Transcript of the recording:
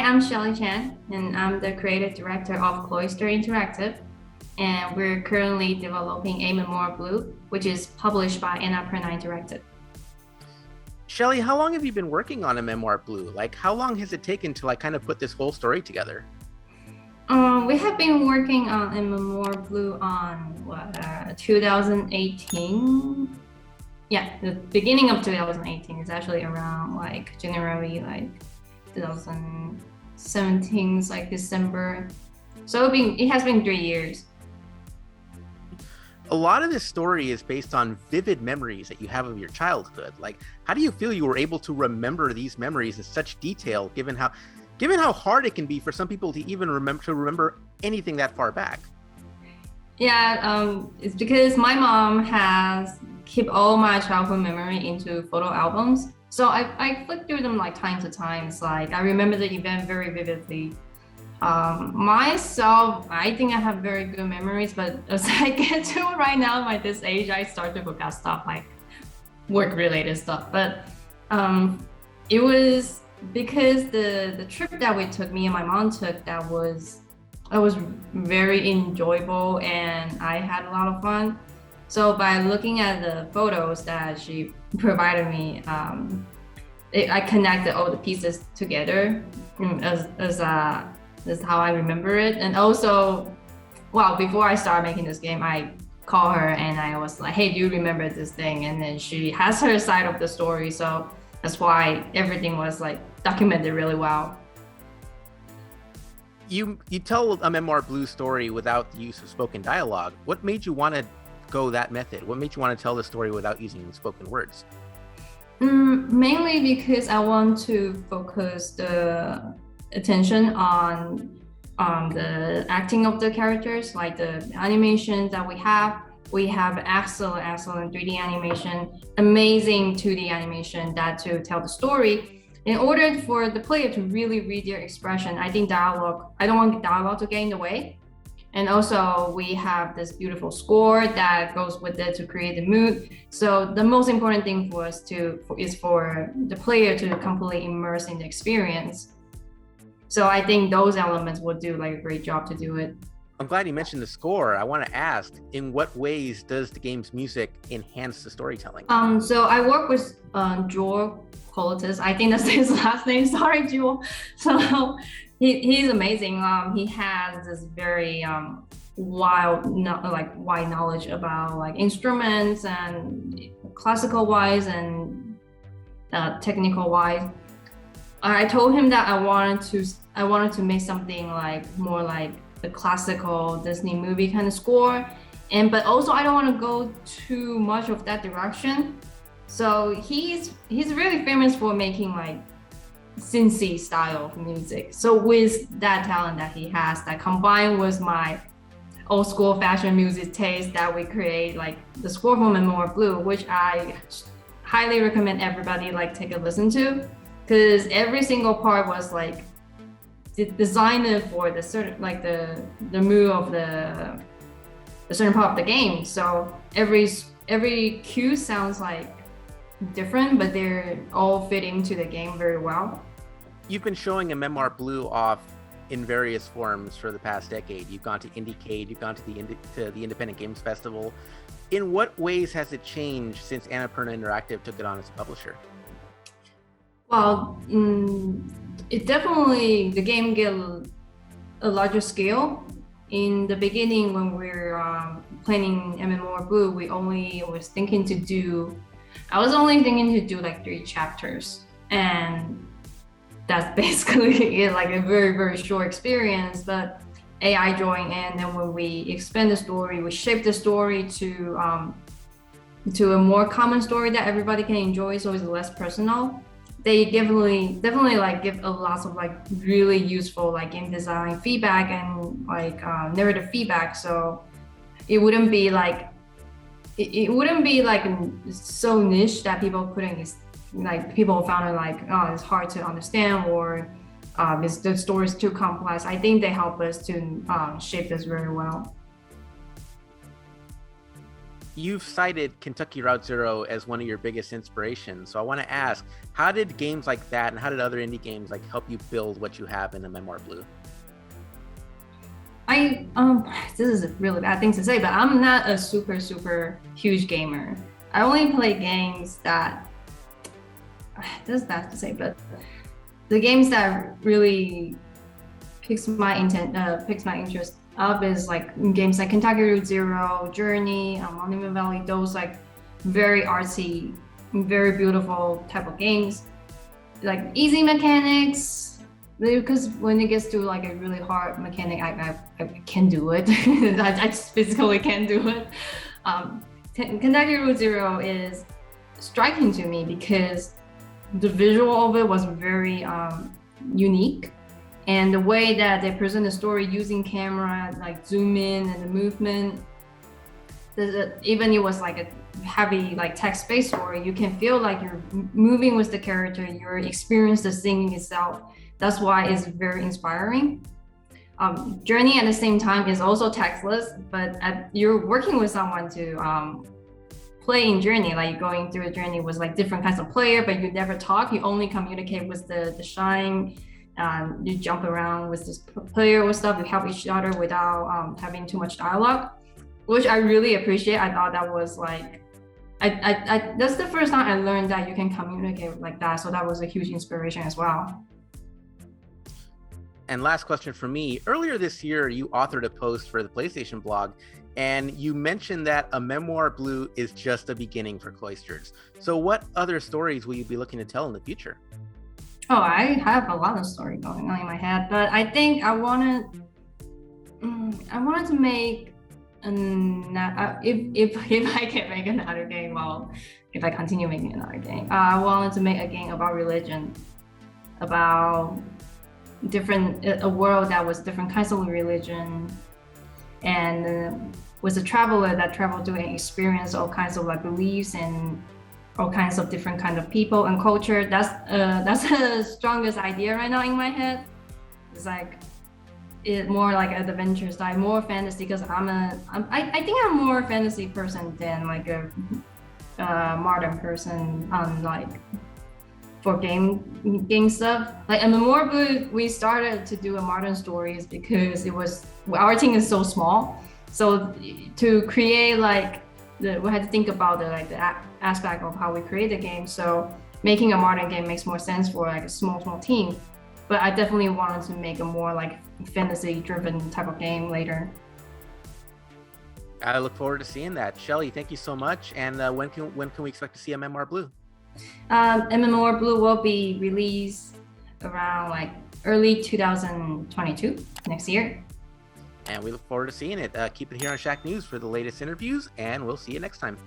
I'm Shelly Chan, and I'm the creative director of Cloisters Interactive. And we're currently developing a Memoir Blue, which is published by Annapurna Interactive. Shelly, how long have you been working on a Memoir Blue? Like, how long has it taken to kind of put this whole story together? We have been working on a Memoir Blue on 2018. Yeah, the beginning of 2018 is actually around January 2017, December. So it has been 3 years. A lot of this story is based on vivid memories that you have of your childhood. Like, how do you feel you were able to remember these memories in such detail, given how hard it can be for some people to even remember anything that far back? Yeah, it's because my mom has kept all my childhood memory into photo albums. So I flick through them time to time. It's I remember the event very vividly. Myself, I think I have very good memories, but as I get to right now, this age, I start to forget stuff like work-related stuff. But it was because the trip that me and my mom took, it was very enjoyable and I had a lot of fun. So by looking at the photos that she provided me, I connected all the pieces together as how I remember it. And also, before I started making this game, I called her and I was like, hey, do you remember this thing? And then she has her side of the story. So that's why everything was documented really well. You tell a Memoir Blue story without the use of spoken dialogue. What made you want to go that method? What made you want to tell the story without using spoken words? Mainly because I want to focus the attention on the acting of the characters, like the animations that we have. We have excellent 3D animation, amazing 2D animation to tell the story. In order for the player to really read their expression, I don't want dialogue to get in the way. And also we have this beautiful score that goes with it to create the mood. So the most important thing for us is for the player to completely immerse in the experience. So I think those elements would do a great job to do it. I'm glad you mentioned the score. I want to ask, in what ways does the game's music enhance the storytelling? So I work with Joel Cloisters. I think that's his last name. Sorry, Joel. So he's amazing. He has this very wide knowledge about instruments and classical wise and technical wise. I told him that I wanted to make something more like the classical Disney movie kind of score, but also I don't want to go too much of that direction. So he's really famous for making Cincy style of music. So with that talent that he has, that combined with my old school fashion music taste, that we create the score for Memoir Blue, which I highly recommend everybody take a listen to, because every single part was designed for the certain the mood of the certain part of the game. So every cue sounds different, but they're all fit into the game very well. You've been showing a Memoir Blue off in various forms for the past decade. You've gone to Indiecade, you've gone to the Independent Games Festival. In what ways has it changed since Annapurna Interactive took it on as a publisher? Well, it definitely, the game get a larger scale. In the beginning, when we were planning Memoir Blue, I was only thinking to do 3 chapters, and that's basically it, a very, very short experience. But AI joined in, and when we expand the story, we shape the story to a more common story that everybody can enjoy, so it's less personal. They definitely give a lot of really useful game design feedback and narrative feedback. So it wouldn't be so niche that people couldn't people found it it's hard to understand, or the story is too complex. I think they help us to shape this very well. You've cited Kentucky Route Zero as one of your biggest inspirations. So I want to ask, how did games like that and how did other indie games like help you build what you have in a Memoir Blue? I this is a really bad thing to say, but I'm not a super huge gamer. I only play games that this is bad to say, but the games that really picks my interest up is like games like Kentucky Route Zero, Journey, Monument Valley. Those like very artsy, very beautiful type of games, like easy mechanics. Because when it gets to like a really hard mechanic, I can't do it. I just physically can't do it. Kentucky Route Zero is striking to me because the visual of it was very unique, and the way that they present the story using camera, like zoom in and the movement, even it was like a heavy like text-based story, you can feel like you're moving with the character, you're experiencing the singing itself. That's why it's very inspiring. Journey at the same time is also textless, but you're working with someone to play in Journey, like going through a journey with like different kinds of player, but you never talk, you only communicate with the shine. You jump around with this player with stuff, you help each other without having too much dialogue, which I really appreciate. I thought that was like, that's the first time I learned that you can communicate like that. So that was a huge inspiration as well. And last question for me. Earlier this year, you authored a post for the PlayStation blog, and you mentioned that a Memoir Blue is just a beginning for Cloisters. So what other stories will you be looking to tell in the future? Oh, I have a lot of story going on in my head, but I think I wanted to make if I can make another game, well, if I continue making another game, I wanted to make a game about religion, about a world that was different kinds of religion, and was a traveler that traveled to and experienced all kinds of like beliefs and all kinds of different kind of people and culture. That's the strongest idea right now in my head. It's like more like an adventure style, more fantasy, because I think I'm more a fantasy person than like a modern person on like for game stuff. Like in Memoir Blue, we started to do a modern stories because our team is so small. So to create like we had to think about the aspect of how we create the game. So making a modern game makes more sense for like a small team. But I definitely wanted to make a more like fantasy-driven type of game later. I look forward to seeing that. Shelly, thank you so much. And when can we expect to see a Memoir Blue? Memoir Blue will be released around like early 2022, next year. And we look forward to seeing it. Keep it here on Shacknews for the latest interviews, and we'll see you next time.